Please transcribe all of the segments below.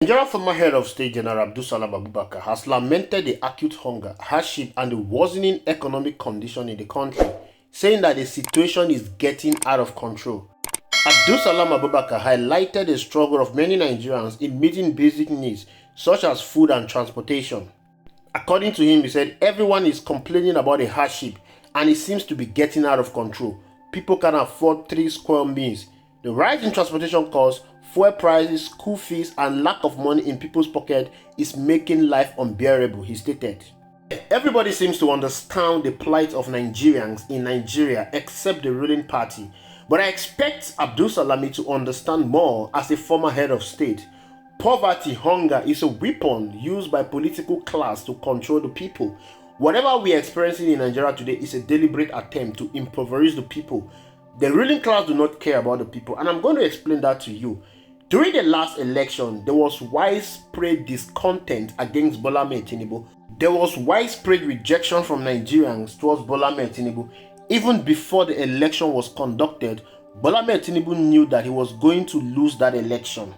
Nigerian former head of state General Abdulsalami Abubakar has lamented the acute hunger, hardship and the worsening economic condition in the country, saying that the situation is getting out of control. Abdulsalami Abubakar highlighted the struggle of many Nigerians in meeting basic needs such as food and transportation. According to him, he said everyone is complaining about the hardship and it seems to be getting out of control. People can afford 3 square meals. The rise in transportation costs, fuel prices, school fees, and lack of money in people's pocket is making life unbearable, he stated. Everybody seems to understand the plight of Nigerians in Nigeria except the ruling party, but I expect Abdulsalami to understand more as a former head of state. Poverty, hunger is a weapon used by political class to control the people. Whatever we are experiencing in Nigeria today is a deliberate attempt to impoverish the people. The ruling class do not care about the people, and I'm going to explain that to you. During the last election, there was widespread discontent against Bola Ahmed Tinubu. There was widespread rejection from Nigerians towards Bola Ahmed Tinubu. Even before the election was conducted, Bola Ahmed Tinubu knew that he was going to lose that election.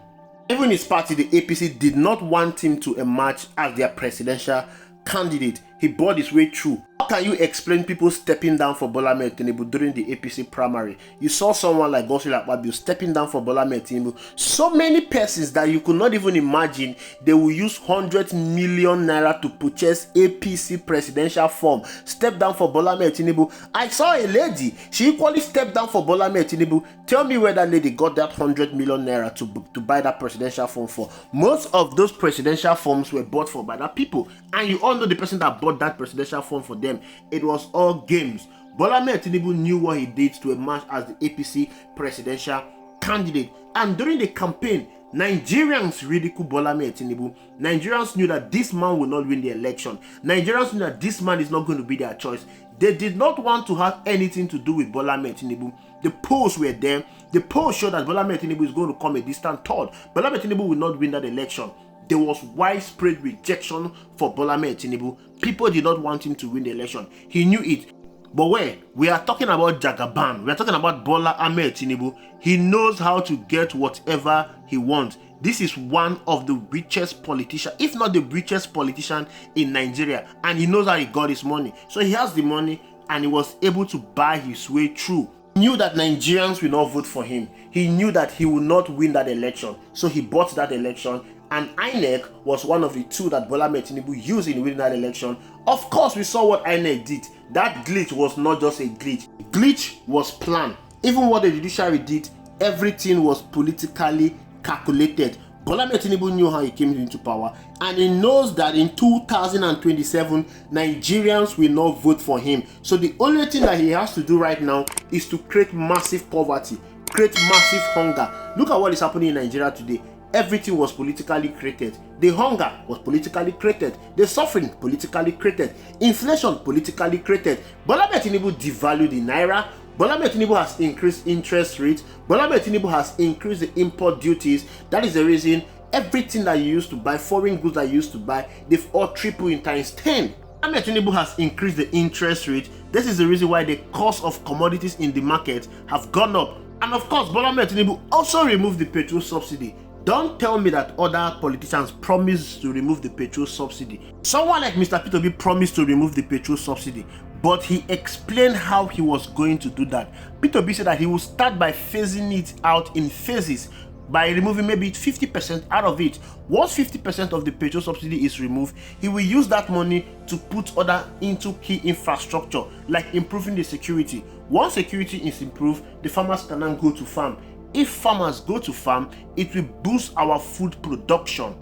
Even his party, the APC, did not want him to emerge as their presidential candidate. He bought his way through. How can you explain people stepping down for Bola Ahmed Tinubu during the APC primary? You saw someone like Godswill Akpabio stepping down for Bola Ahmed Tinubu. So many persons that you could not even imagine they will use 100 million naira to purchase APC presidential form. Step down for Bola Ahmed Tinubu. I saw a lady. She equally stepped down for Bola Ahmed Tinubu. Tell me where that lady got that 100 million naira to buy that presidential form for. Most of those presidential forms were bought for by that people, and you all know the person that bought that presidential form for them. It was all games. Bola Ahmed Tinubu knew what he did to emerge as the APC presidential candidate, and during the campaign, Nigerians ridiculed Bola Ahmed Tinubu. Nigerians knew that this man will not win the election. Nigerians knew that this man is not going to be their choice. They did not want to have anything to do with Bola Ahmed Tinubu. The polls were there. The polls showed that Bola Ahmed Tinubu is going to come a distant third. Bola Ahmed Tinubu will not win that election. There was widespread rejection for Bola Ahmed Tinubu. People did not want him to win the election. He knew it. But where we are talking about Jagaban, we are talking about Bola Ahmed Tinubu. He knows how to get whatever he wants. This is one of the richest politicians, if not the richest politician in Nigeria, and he knows how he got his money. So he has the money and he was able to buy his way through. He knew that Nigerians will not vote for him. He knew that he will not win that election. So he bought that election, and INEC was one of the two that Bola Ahmed Tinubu used in winning that election. Of course, we saw what INEC did. That glitch was not just a glitch. Glitch was planned. Even what the judiciary did, everything was politically calculated. Bola Ahmed Tinubu knew how he came into power, and he knows that in 2027, Nigerians will not vote for him. So the only thing that he has to do right now is to create massive poverty, create massive hunger. Look at what is happening in Nigeria today. Everything was politically created. The hunger was politically created. The suffering politically created. Inflation politically created. Bola Ahmed Tinubu devalued the naira. Bola Ahmed Tinubu has increased interest rates. Bola Ahmed Tinubu has increased the import duties. That is the reason everything that you used to buy, foreign goods that you used to buy, they've all tripled in times 10. Ahmed Tinubu has increased the interest rate. This is the reason why the cost of commodities in the market have gone up. And of course, Bola Ahmed Tinubu also removed the petrol subsidy. Don't tell me that other politicians promised to remove the petrol subsidy. Someone like Mr. P2B promised to remove the petrol subsidy, but he explained how he was going to do that. P2B said that he will start by phasing it out in phases, by removing maybe 50% out of it. Once 50% of the petrol subsidy is removed, he will use that money to put other into key infrastructure, like improving the security. Once security is improved, the farmers can now go to farm. If farmers go to farm, it will boost our food production.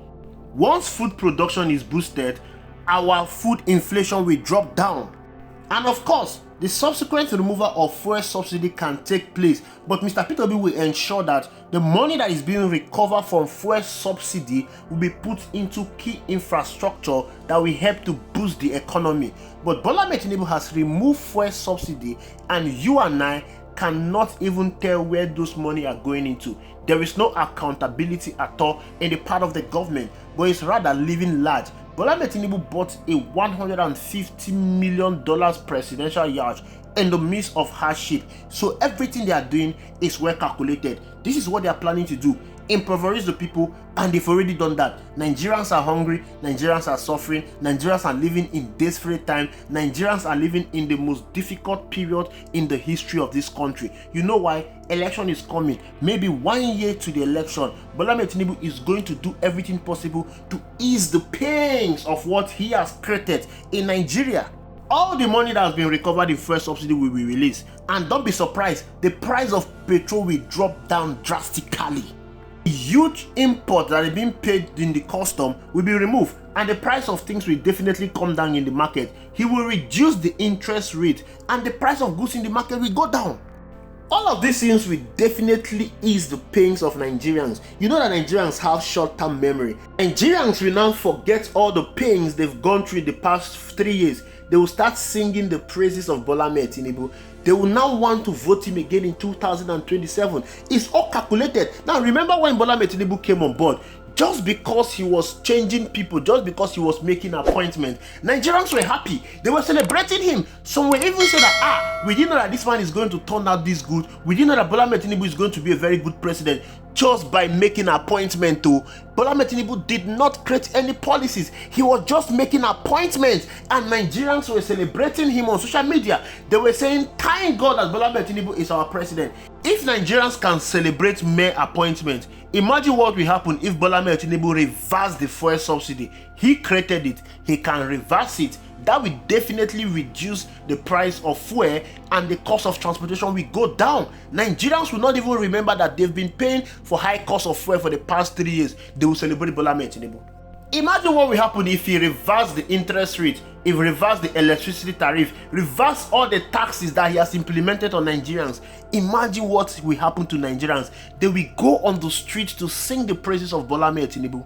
Once food production is boosted, our food inflation will drop down. And of course, the subsequent removal of fuel subsidy can take place, but Mr. P2B will ensure that the money that is being recovered from fuel subsidy will be put into key infrastructure that will help to boost the economy. But Bola Ahmed Tinubu has removed fuel subsidy, and you and I cannot even tell where those money are going into. There is no accountability at all in the part of the government, but it's rather living large. Bola Ahmed Tinubu bought a $150 million presidential yacht in the midst of hardship. So everything they are doing is well calculated. This is what they are planning to do. impoverish the people, and they've already done that. Nigerians are hungry, Nigerians are suffering, Nigerians are living in desperate time, Nigerians are living in the most difficult period in the history of this country. You know why? Election is coming. Maybe 1 year to the election, Bola Tinubu is going to do everything possible to ease the pains of what he has created in Nigeria. All the money that has been recovered in fuel subsidy will be released, and don't be surprised, the price of petrol will drop down drastically. The huge import that is being paid in the custom will be removed, and the price of things will definitely come down in the market. He will reduce the interest rate, and the price of goods in the market will go down. All of these things will definitely ease the pains of Nigerians. You know that Nigerians have short-term memory. Nigerians will now forget all the pains they've gone through the past 3 years. They will start singing the praises of Bola Tinubu. They will now want to vote him again in 2027. It's all calculated. Now remember when Bola Tinubu came on board, just because he was changing people, just because he was making appointments, Nigerians were happy. They were celebrating him. Some were even saying that, we didn't know that this man is going to turn out this good. We didn't know that Bola Tinubu is going to be a very good president just by making appointment to. Bola Tinubu did not create any policies. He was just making appointments, and Nigerians were celebrating him on social media. They were saying, thank God that Bola Tinubu is our president. If Nigerians can celebrate mere appointment, imagine what will happen if Bola Tinubu reversed the fuel subsidy. He created it, he can reverse it. That will definitely reduce the price of fuel, and the cost of transportation will go down. Nigerians will not even remember that they've been paying for high cost of fuel for the past 3 years. They will celebrate Bola Tinubu. Imagine what will happen if he reversed the interest rate, if he reversed the electricity tariff, reversed all the taxes that he has implemented on Nigerians. Imagine what will happen to Nigerians. They will go on the streets to sing the praises of Bola Tinubu.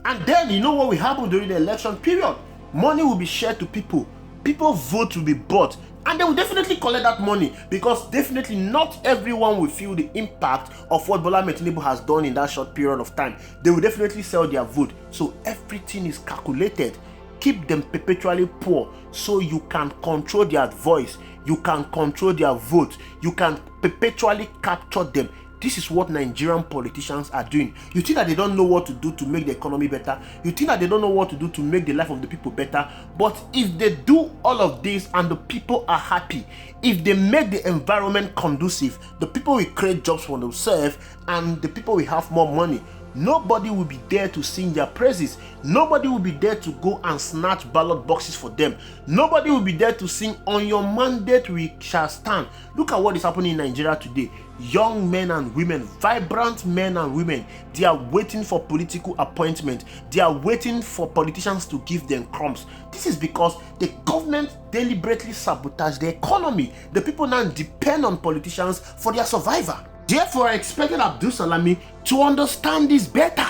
And then you know what will happen during the election period? Money will be shared to people. People's vote will be bought, and they will definitely collect that money, because definitely not everyone will feel the impact of what Bola Tinubu has done in that short period of time. They will definitely sell their vote. So everything is calculated. Keep them perpetually poor so you can control their voice, you can control their vote, you can perpetually capture them. This is what Nigerian politicians are doing. You think that they don't know what to do to make the economy better? You think that they don't know what to do to make the life of the people better? But if they do all of this and the people are happy, if they make the environment conducive, the people will create jobs for themselves, and the people will have more money. Nobody will be there to sing their praises. Nobody will be there to go and snatch ballot boxes for them. Nobody will be there to sing, on your mandate we shall stand. Look at what is happening in Nigeria today. Young men and women, vibrant men and women, they are waiting for political appointment. They are waiting for politicians to give them crumbs. This is because the government deliberately sabotaged the economy. The people now depend on politicians for their survival. Therefore, I expected Abdulsalami to understand this better.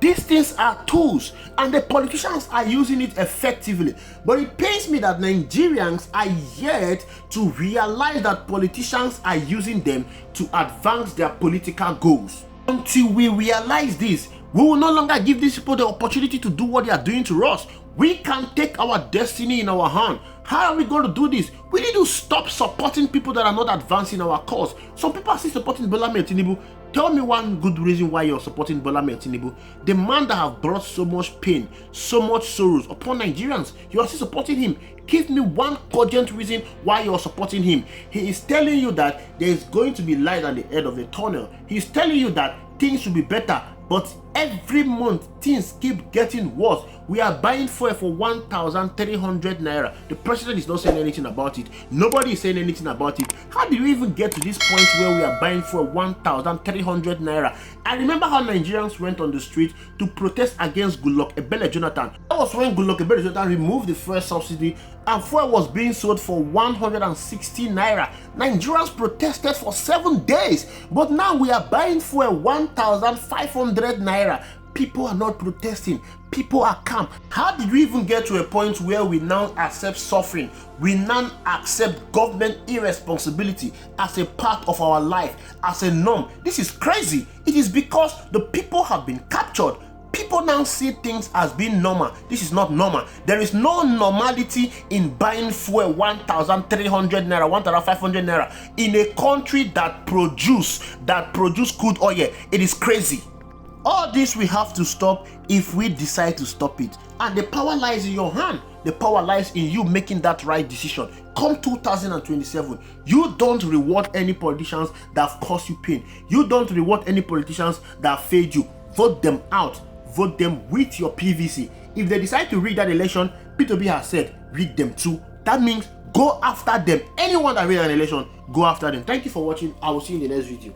These things are tools, and the politicians are using it effectively. But it pains me that Nigerians are yet to realize that politicians are using them to advance their political goals. Until we realize this, we will no longer give these people the opportunity to do what they are doing to us. We can take our destiny in our hand. How are we going to do this? We need to stop supporting people that are not advancing our cause. Some people are still supporting Bola Tinubu. Tell me one good reason why you're supporting Bola Tinubu. The man that have brought so much pain, so much sorrows upon Nigerians, you are still supporting him. Give me one cogent reason why you're supporting him. He is telling you that there is going to be light at the end of the tunnel. He is telling you that things will be better. But every month, things keep getting worse. We are buying fuel for 1,300 naira. The president is not saying anything about it. Nobody is saying anything about it. How did we even get to this point where we are buying fuel 1,300 naira? I remember how Nigerians went on the street to protest against Goodluck Ebele Jonathan. That was when Goodluck Ebele Jonathan removed the fuel subsidy, and fuel was being sold for 160 naira. Nigerians protested for 7 days, but now we are buying fuel 1,500 naira. People are not protesting. People are calm. How did we even get to a point where we now accept suffering? We now accept government irresponsibility as a part of our life, as a norm. This is crazy. It is because the people have been captured. People now see things as being normal. This is not normal. There is no normality in buying fuel 1,300 naira, 1,500 naira in a country that produce crude oil. It is crazy. All this we have to stop if we decide to stop it. And the power lies in your hand. The power lies in you making that right decision. Come 2027, you don't reward any politicians that have caused you pain. You don't reward any politicians that have failed you. Vote them out. Vote them with your PVC. If they decide to rig that election, P2B has said, rig them too. That means go after them. Anyone that rig an election, go after them. Thank you for watching. I will see you in the next video.